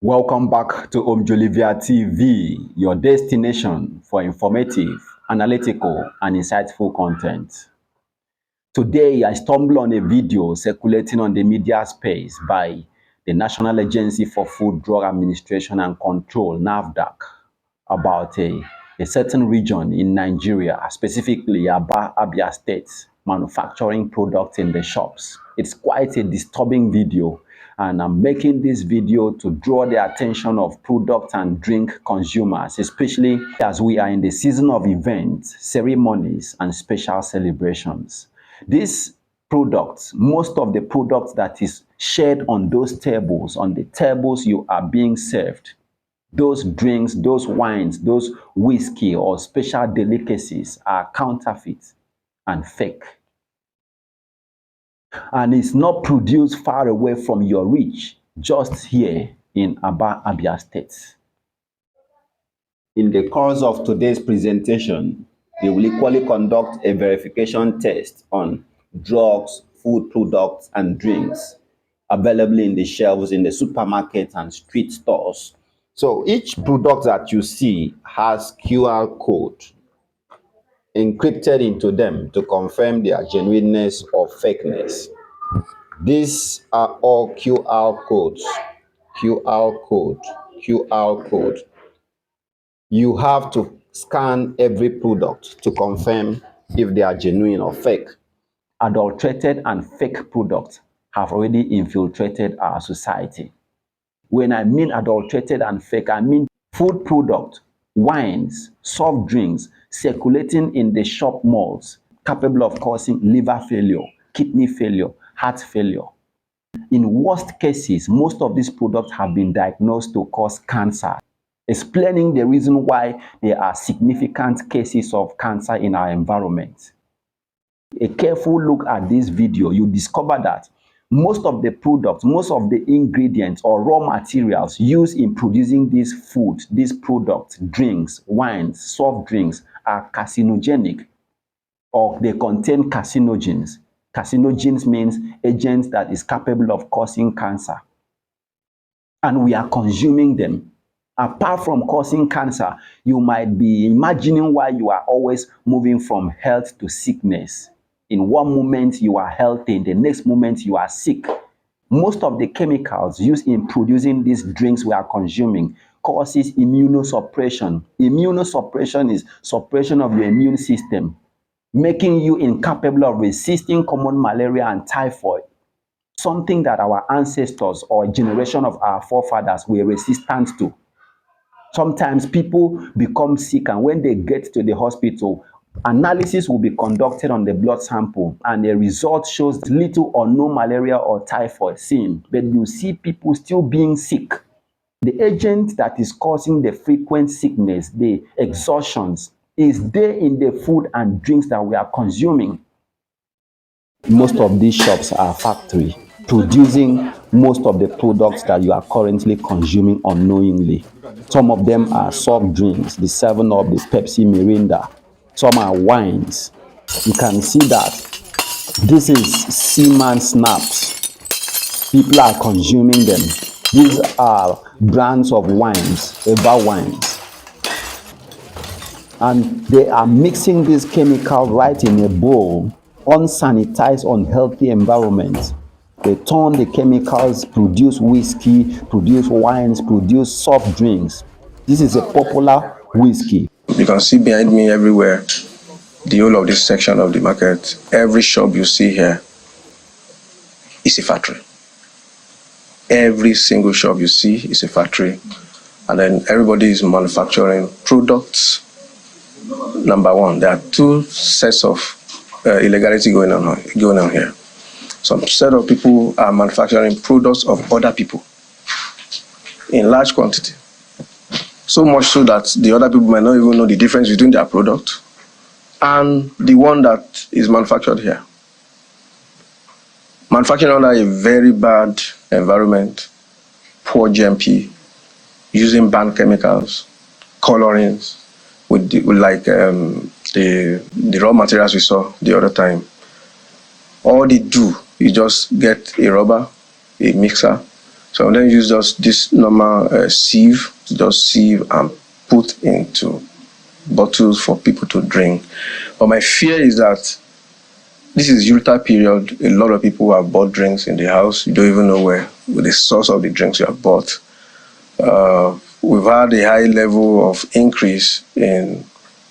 Welcome back to Omjolivia TV, your destination for informative, analytical, and insightful content. Today, I stumbled on a video circulating on the media space by the National Agency for Food, Drug Administration and Control, NAFDAC, about a certain region in Nigeria, specifically Aba, Abia State, manufacturing products in the shops. It's quite a disturbing video, and I'm making this video to draw the attention of product and drink consumers, especially as we are in the season of events, ceremonies, and special celebrations. These products, most of the products that is shared on those tables, on the tables you are being served, those drinks, those wines, those whiskey or special delicacies are counterfeit and fake. And it's not produced far away from your reach, just here in Aba, Abia State. In the course of today's presentation, we will equally conduct a verification test on drugs, food products, and drinks available in the shelves in the supermarket and street stores. So each product that you see has QR code encrypted into them to confirm their genuineness or fakeness. These are all QR codes. QR code. QR code. You have to scan every product to confirm if they are genuine or fake. Adulterated and fake products have already infiltrated our society. When I mean adulterated and fake, I mean food products, wines, soft drinks circulating in the shop malls, capable of causing liver failure, kidney failure, heart failure. In worst cases, most of these products have been diagnosed to cause cancer, explaining the reason why there are significant cases of cancer in our environment. A careful look at this video, you discover that most of the products, most of the ingredients or raw materials used in producing this food, these products, drinks, wines, soft drinks are carcinogenic, or they contain carcinogens. Carcinogens means agents that is capable of causing cancer. And we are consuming them. Apart from causing cancer, you might be imagining why you are always moving from health to sickness. In one moment you are healthy, in the next moment you are sick. Most of the chemicals used in producing these drinks we are consuming causes immunosuppression. Immunosuppression is suppression of your immune system, making you incapable of resisting common malaria and typhoid, something that our ancestors or a generation of our forefathers were resistant to. Sometimes people become sick, and when they get to the hospital, analysis will be conducted on the blood sample and the result shows little or no malaria or typhoid seen, but you see people still being sick. The agent that is causing the frequent sickness, the exhaustions, is there in the food and drinks that we are consuming. Most of these shops are factory producing most of the products that you are currently consuming unknowingly. Some of them are soft drinks, the 7-Up, the Pepsi, Mirinda. Some are wines. You can see that this is Seaman Snaps. People are consuming them. These are brands of wines, Eva wines. And they are mixing this chemical right in a bowl, unsanitized, unhealthy environment. They turn the chemicals, produce whiskey, produce wines, produce soft drinks. This is a popular whiskey. You can see behind me everywhere, the whole of this section of the market, every shop you see here is a factory. Every single shop you see is a factory. And then everybody is manufacturing products. Number one, there are two sets of illegality going on here. Some set of people are manufacturing products of other people in large quantity. So much so that the other people might not even know the difference between their product and the one that is manufactured here. Manufacturing under a very bad environment, poor GMP, using banned chemicals, colorings, with the raw materials we saw the other time. All they do is just get a rubber, a mixer, Some of them use just this normal sieve, just sieve and put into bottles for people to drink. But my fear is that this is Utah period. A lot of people have bought drinks in the house. You don't even know where the source of the drinks you have bought. We've had a high level of increase in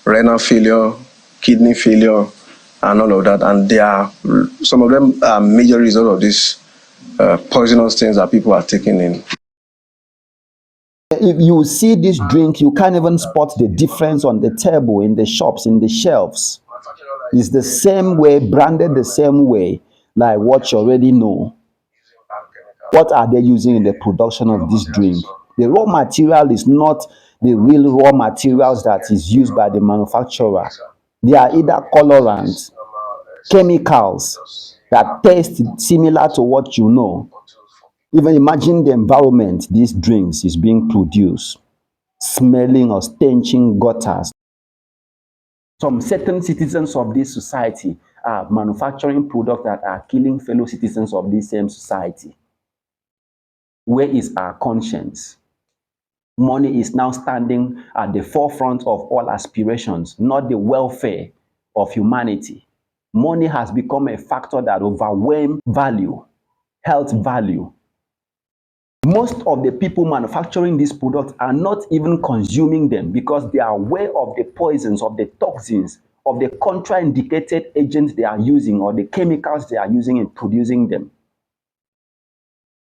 renal failure, kidney failure, and all of that. And some of them are major result of these poisonous things that people are taking in. If you see this drink, you can't even spot the difference on the table, in the shops, in the shelves. It's the same way, branded the same way, like what you already know. What are they using in the production of this drink? The raw material is not the real raw materials that is used by the manufacturer. They are either colorants, chemicals that taste similar to what you know. Even imagine the environment these drinks is being produced, smelling or stenching gutters. Some certain citizens of this society are manufacturing products that are killing fellow citizens of this same society. Where is our conscience? Money is now standing at the forefront of all aspirations, not the welfare of humanity. Money has become a factor that overwhelms value, health value. Most of the people manufacturing these products are not even consuming them because they are aware of the poisons, of the toxins, of the contraindicated agents they are using or the chemicals they are using in producing them.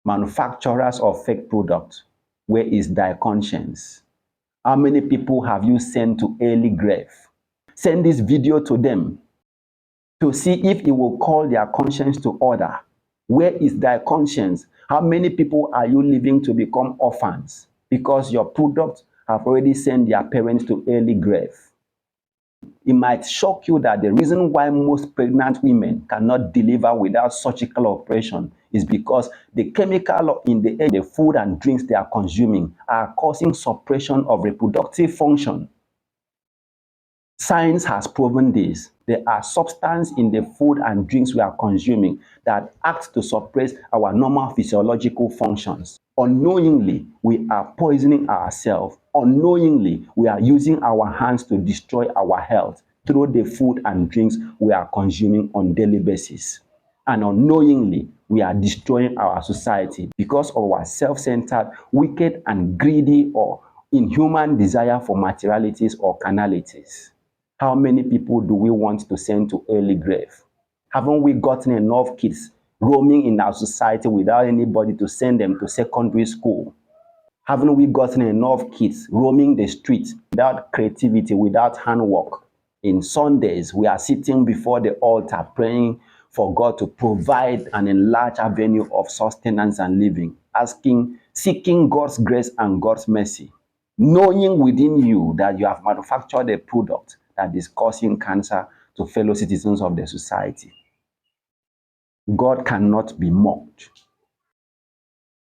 Manufacturers of fake products, where is thy conscience? How many people have you sent to early grave? Send this video to them to see if it will call their conscience to order. Where is thy conscience? How many people are you leaving to become orphans because your products have already sent their parents to early grave? It might shock you that the reason why most pregnant women cannot deliver without surgical operation is because the chemical in the air, the food and drinks they are consuming are causing suppression of reproductive function. Science has proven this. There are substances in the food and drinks we are consuming that act to suppress our normal physiological functions. Unknowingly, we are poisoning ourselves. Unknowingly, we are using our hands to destroy our health through the food and drinks we are consuming on a daily basis. And unknowingly, we are destroying our society because of our self-centered, wicked, and greedy or inhuman desire for materialities or carnalities. How many people do we want to send to early grave? Haven't we gotten enough kids roaming in our society without anybody to send them to secondary school? Haven't we gotten enough kids roaming the streets without creativity, without handwork? In Sundays, we are sitting before the altar praying for God to provide an enlarged avenue of sustenance and living, seeking God's grace and God's mercy, knowing within you that you have manufactured a product that is causing cancer to fellow citizens of the society. God cannot be mocked.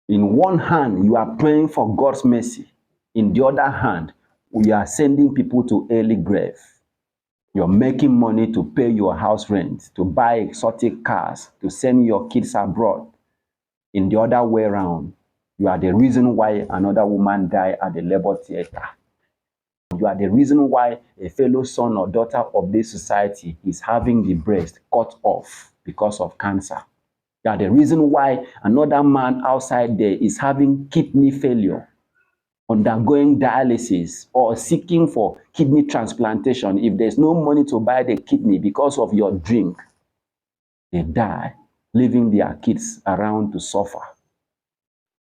In one hand, you are praying for God's mercy. In the other hand, we are sending people to early grave. You're making money to pay your house rent, to buy exotic cars, to send your kids abroad. In the other way around, you are the reason why another woman died at the labor theater. You are the reason why a fellow son or daughter of this society is having the breast cut off because of cancer. You are the reason why another man outside there is having kidney failure, undergoing dialysis, or seeking for kidney transplantation. If there's no money to buy the kidney because of your drink, they die, leaving their kids around to suffer.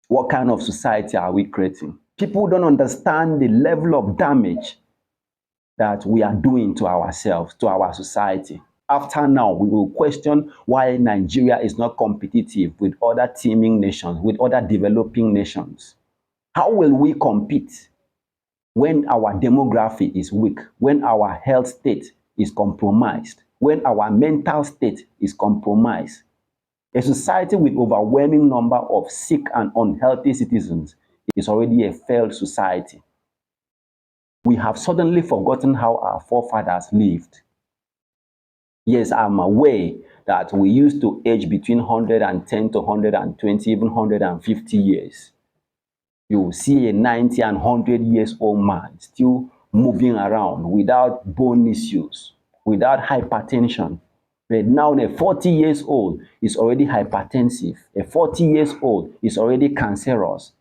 What kind of society are we creating? People don't understand the level of damage that we are doing to ourselves, to our society. After now, we will question why Nigeria is not competitive with other teeming nations, with other developing nations. How will we compete when our demography is weak, when our health state is compromised, when our mental state is compromised? A society with overwhelming number of sick and unhealthy citizens is already a failed society. We have suddenly forgotten how our forefathers lived. Yes, I'm aware that we used to age between 110 to 120, even 150 years. You will see a 90 and 100 years old man still moving around without bone issues, without hypertension. But now a 40 years old is already hypertensive. A 40 years old is already cancerous.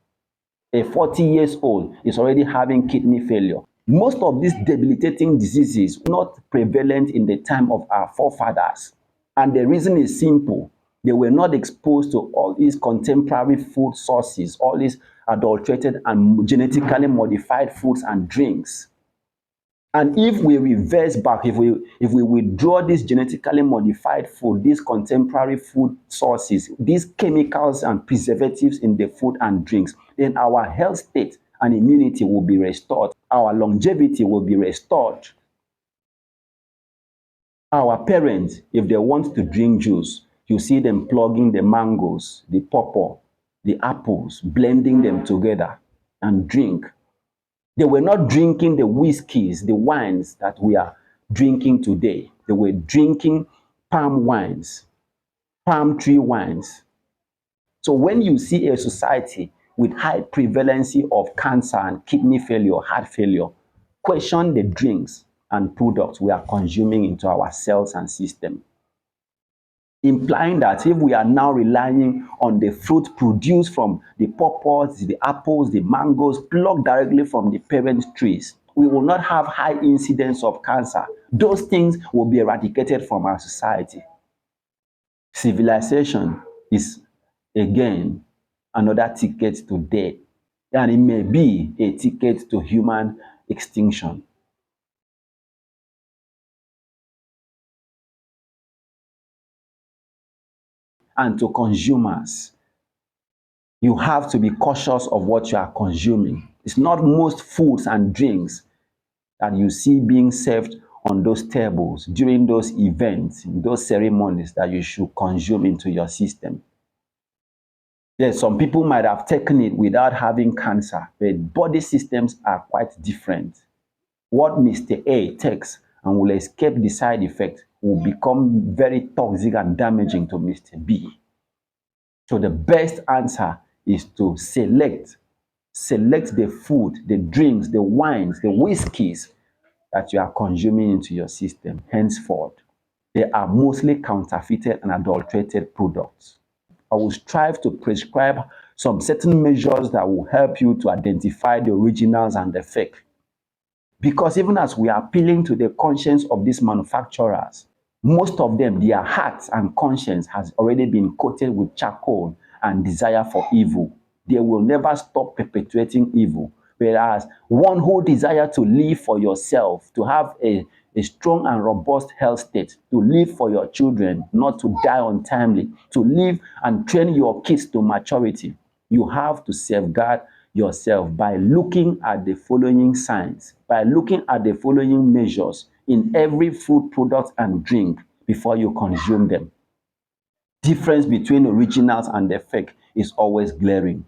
A 40 years old is already having kidney failure. Most of these debilitating diseases were not prevalent in the time of our forefathers. And the reason is simple. They were not exposed to all these contemporary food sources, all these adulterated and genetically modified foods and drinks. And if we reverse back, if we withdraw this genetically modified food, these contemporary food sources, these chemicals and preservatives in the food and drinks, then our health state and immunity will be restored. Our longevity will be restored. Our parents, if they want to drink juice, you see them plugging the mangoes, the pawpaw, the apples, blending them together and drink. They were not drinking the whiskeys, the wines that we are drinking today. They were drinking palm wines, palm tree wines. So when you see a society with high prevalence of cancer and kidney failure, heart failure, question the drinks and products we are consuming into our cells and system. Implying that if we are now relying on the fruit produced from the pawpaws, the apples, the mangoes, plucked directly from the parent trees, we will not have high incidence of cancer. Those things will be eradicated from our society. Civilization is, again, another ticket to death, and it may be a ticket to human extinction. And to consumers, you have to be cautious of what you are consuming. It's not most foods and drinks that you see being served on those tables during those events, those ceremonies that you should consume into your system. Yes, some people might have taken it without having cancer, but body systems are quite different. What Mr. A takes and will escape the side effect will become very toxic and damaging to Mr. B. So the best answer is to select the food, the drinks, the wines, the whiskeys that you are consuming into your system henceforth. They are mostly counterfeited and adulterated products. I will strive to prescribe some certain measures that will help you to identify the originals and the fake. Because even as we are appealing to the conscience of these manufacturers, most of them, their hearts and conscience has already been coated with charcoal and desire for evil. They will never stop perpetuating evil. Whereas one who desires to live for yourself, to have a strong and robust health state, to live for your children, not to die untimely, to live and train your kids to maturity, you have to safeguard yourself by looking at the following signs, by looking at the following measures in every food product and drink before you consume them. Difference between originals and the fake is always glaring.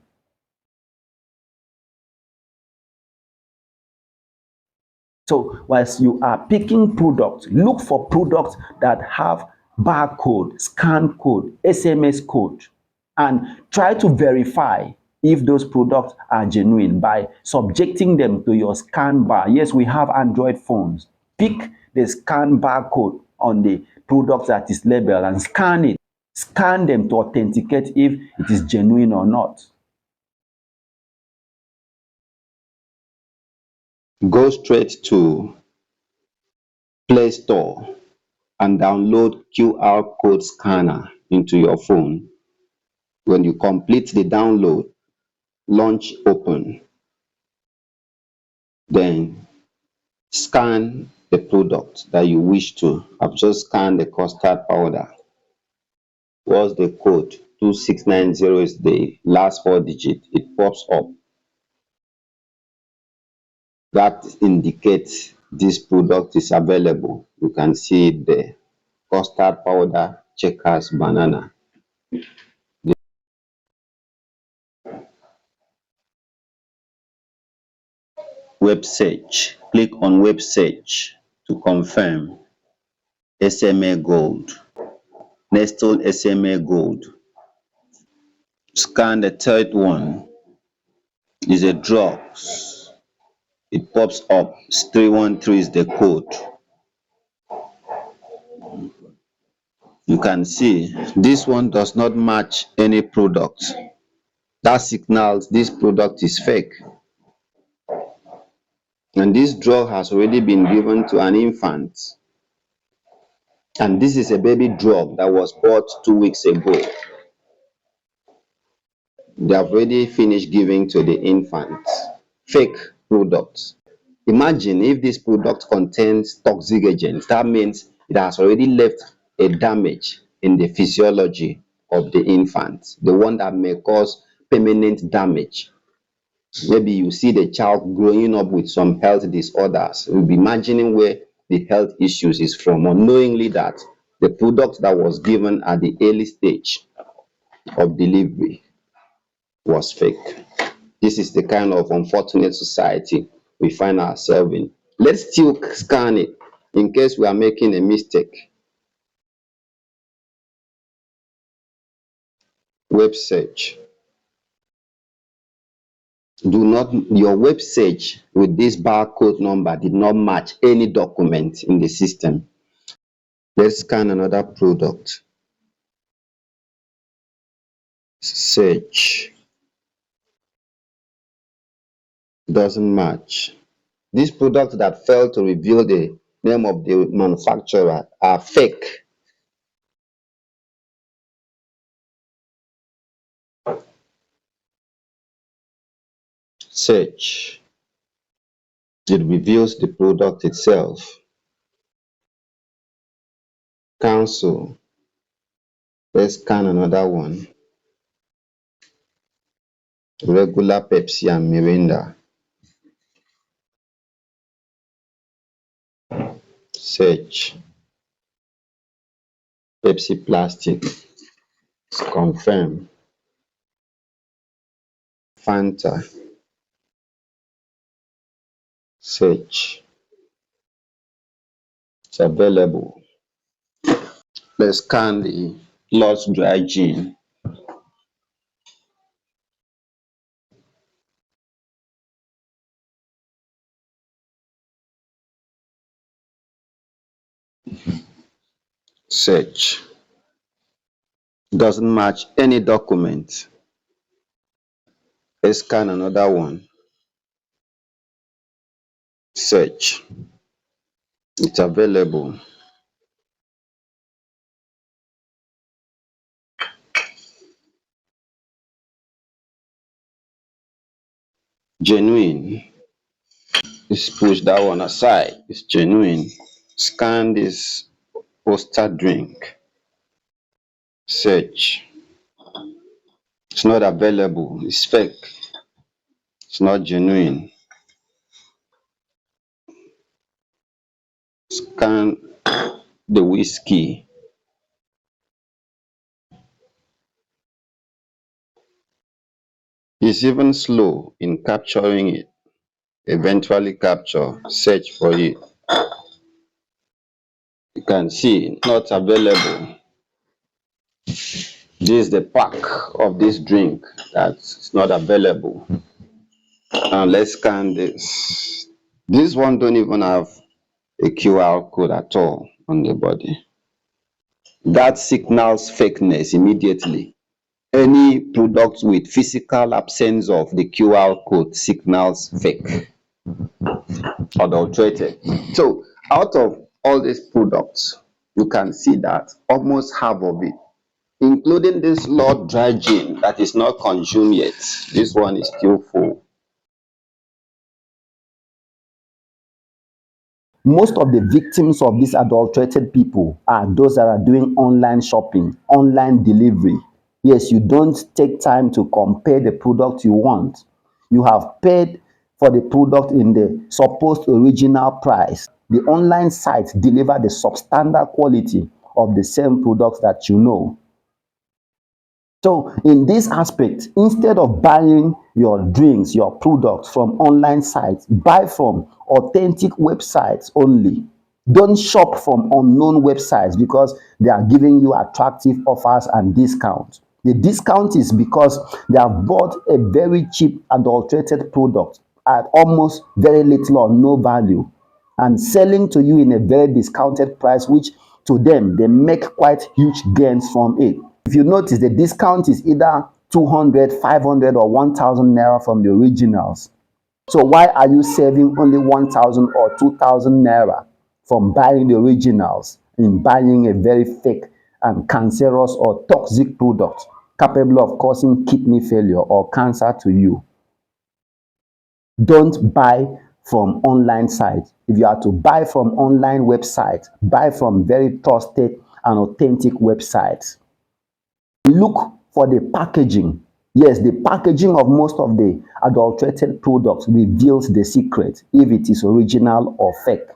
So whilst you are picking products, look for products that have barcode, scan code, SMS code, and try to verify if those products are genuine by subjecting them to your scan bar. Yes, we have Android phones. Pick the scan barcode on the product that is labeled and scan it. Scan them to authenticate if it is genuine or not. Go straight to Play Store and download QR code scanner into your phone. When you complete the download, launch open. Then scan the product that you wish to. I've just scanned the custard powder. What's the code? 2690 is the last four digits. It pops up. That indicates this product is available. You can see it there. Custard powder, Checkers banana. Web search. Click on web search to confirm. SMA Gold, Nestle SMA Gold. Scan the third one, is a drugs. It pops up, 313 is the code. You can see this one does not match any product. That signals this product is fake. And this drug has already been given to an infant. And this is a baby drug that was bought 2 weeks ago. They have already finished giving to the infant. Fake products. Imagine if this product contains toxic agents. That means it has already left a damage in the physiology of the infant, the one that may cause permanent damage. Maybe you see the child growing up with some health disorders. You'll be imagining where the health issues is from, unknowingly that the product that was given at the early stage of delivery was fake. This is the kind of unfortunate society we find ourselves in. Let's still scan it in case we are making a mistake. Web search. Your web search with this barcode number did not match any document in the system. Let's scan another product. Search. Doesn't match. These products that fail to reveal the name of the manufacturer are fake. Search. It reveals the product itself. Cancel. Let's scan another one. Regular Pepsi and Mirinda. Search. Pepsi plastic. Confirm. Fanta. Search. It's available. Let's scan the Lost Dry Gin. Search. Doesn't match any document. Let's scan another one. Search. It's available. Genuine. Let's push that one aside. It's genuine. Scan this poster drink. Search. It's not available. It's fake. It's not genuine. Scan the whiskey. It's even slow in capturing it. Eventually capture. Search for it. You can see not available. This is the pack of this drink that's not available. Now let's scan this. This one don't even have a QR code at all on the body. That signals fakeness immediately. Any product with physical absence of the QR code signals fake, adulterated. So out of all these products, you can see that almost half of it, including this Lord Dry Gin that is not consumed yet, this one is still full. Most of the victims of these adulterated people are those that are doing online shopping, online delivery. Yes, you don't take time to compare the product you want. You have paid for the product in the supposed original price. The online sites deliver the substandard quality of the same products that you know. So in this aspect, instead of buying your drinks, your products from online sites, buy from authentic websites only. Don't shop from unknown websites because they are giving you attractive offers and discounts. The discount is because they have bought a very cheap adulterated product at almost very little or no value and selling to you in a very discounted price, which to them they make quite huge gains from it. If you notice, the discount is either 200, 500, or 1,000 naira from the originals. So why are you saving only 1,000 or 2,000 naira from buying the originals in buying a very fake and cancerous or toxic product capable of causing kidney failure or cancer to you? Don't buy from online sites. If you are to buy from online websites, buy from very trusted and authentic websites. Look for the packaging. Yes, the packaging of most of the adulterated products reveals the secret if it is original or fake.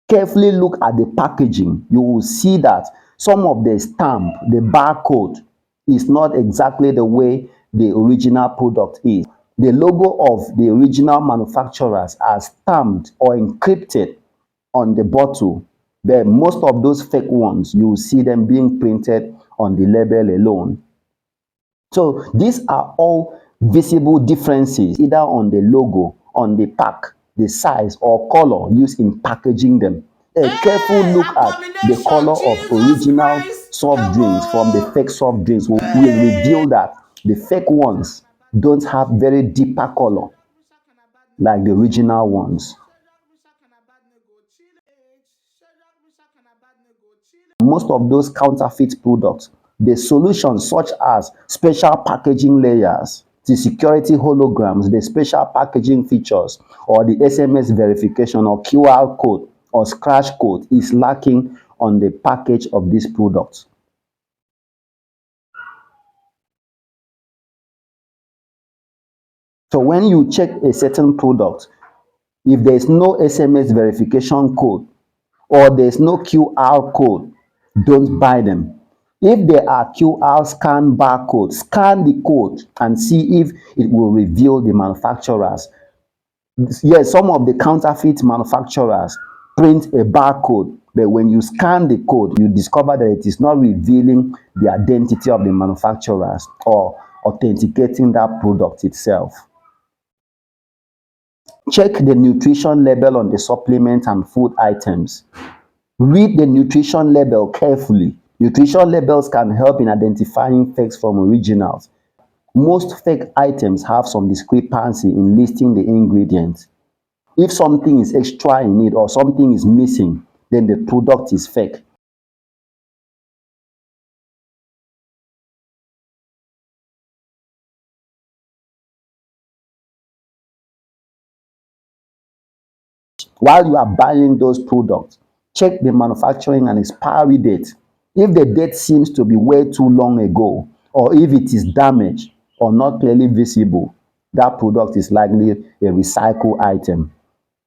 Carefully look at the packaging. You will see that some of the stamp, the barcode, is not exactly the way the original product is. The logo of the original manufacturers are stamped or encrypted on the bottle, but most of those fake ones, you will see them being printed on the label alone. So these are all visible differences either on the logo, on the pack, the size or color used in packaging them. A careful look at the color of original soft drinks from the fake soft drinks will reveal that the fake ones don't have very deeper color like the original ones. Most of those counterfeit products, the solutions such as special packaging layers, the security holograms, the special packaging features, or the SMS verification or QR code or scratch code is lacking on the package of these products. So when you check a certain product, if there is no SMS verification code or there is no QR code, don't buy them. If there are QR scan barcode, scan the code and see if it will reveal the manufacturers. Yes, some of the counterfeit manufacturers print a barcode, but when you scan the code, you discover that it is not revealing the identity of the manufacturers or authenticating that product itself. Check the nutrition label on the supplement and food items. Read the nutrition label carefully. Nutrition labels can help in identifying fakes from originals. Most fake items have some discrepancy in listing the ingredients. If something is extra in it or something is missing, then the product is fake. While you are buying those products, check the manufacturing and expiry date. If the date seems to be way too long ago, or if it is damaged or not clearly visible, that product is likely a recycle item.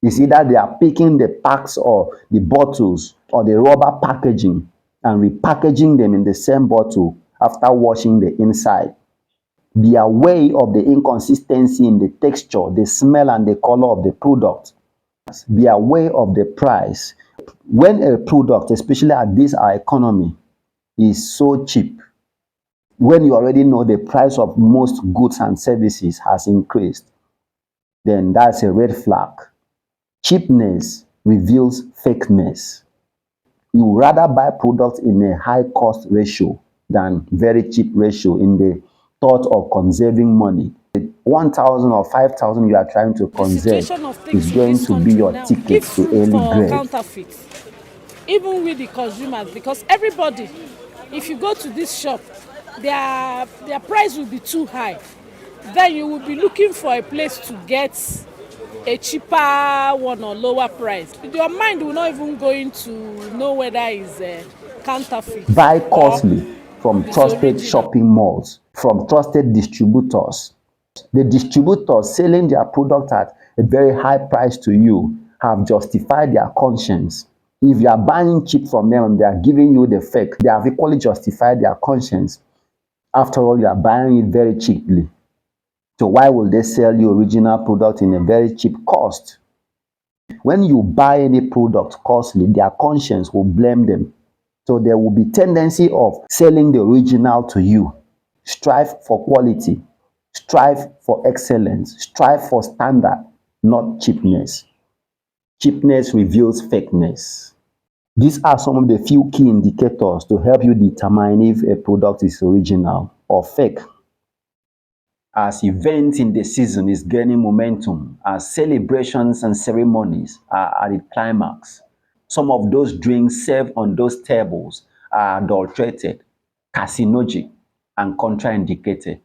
It's either they are picking the packs or the bottles or the rubber packaging and repackaging them in the same bottle after washing the inside. Be aware of the inconsistency in the texture, the smell, and the color of the product. Be aware of the price. When a product, especially at this our economy, is so cheap, when you already know the price of most goods and services has increased, then that's a red flag. Cheapness reveals fakeness. You rather buy products in a high cost ratio than very cheap ratio in the thought of conserving money. 1,000 or 5,000 you are trying to conserve is going to be your ticket to early grave. Counterfeit, even with the consumers, because everybody, if you go to this shop, their price will be too high. Then you will be looking for a place to get a cheaper one or lower price. Your mind will not even going to know whether it's counterfeit. Buy costly from trusted shopping malls, from trusted distributors. The distributors selling their product at a very high price to you have justified their conscience. If you are buying cheap from them and they are giving you the fake, they have equally justified their conscience. After all, you are buying it very cheaply. So why will they sell you original product in a very cheap cost? When you buy any product costly, their conscience will blame them. So there will be tendency of selling the original to you. Strive for quality, strive for excellence, strive for standard, not cheapness. Cheapness reveals fakeness. These are some of the few key indicators to help you determine if a product is original or fake. As events in the season is gaining momentum, as celebrations and ceremonies are at the climax, some of those drinks served on those tables are adulterated, carcinogenic, and contraindicated.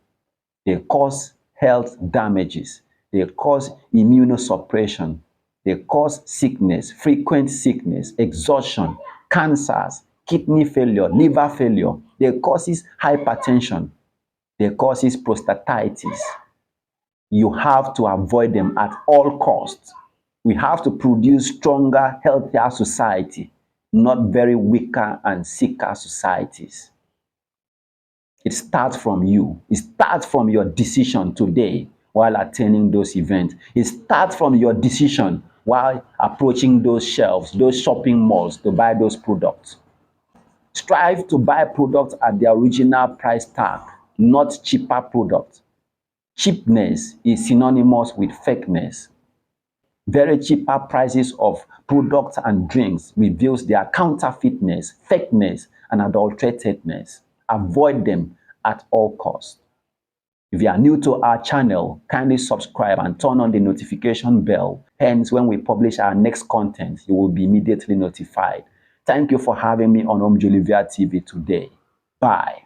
They cause health damages. They cause immunosuppression. They cause sickness, frequent sickness, exhaustion, cancers, kidney failure, liver failure. They causes hypertension. They causes prostatitis. You have to avoid them at all costs. We have to produce stronger, healthier society, not very weaker and sicker societies. It starts from you. It starts from your decision today while attending those events. It starts from your decision while approaching those shelves, those shopping malls to buy those products. Strive to buy products at their original price tag, not cheaper products. Cheapness is synonymous with fakeness. Very cheaper prices of products and drinks reveals their counterfeitness, fakeness, and adulteratedness. Avoid them at all costs. If you are new to our channel, kindly subscribe and turn on the notification bell. Hence, when we publish our next content, you will be immediately notified. Thank you for having me on Omjolivia TV today. Bye.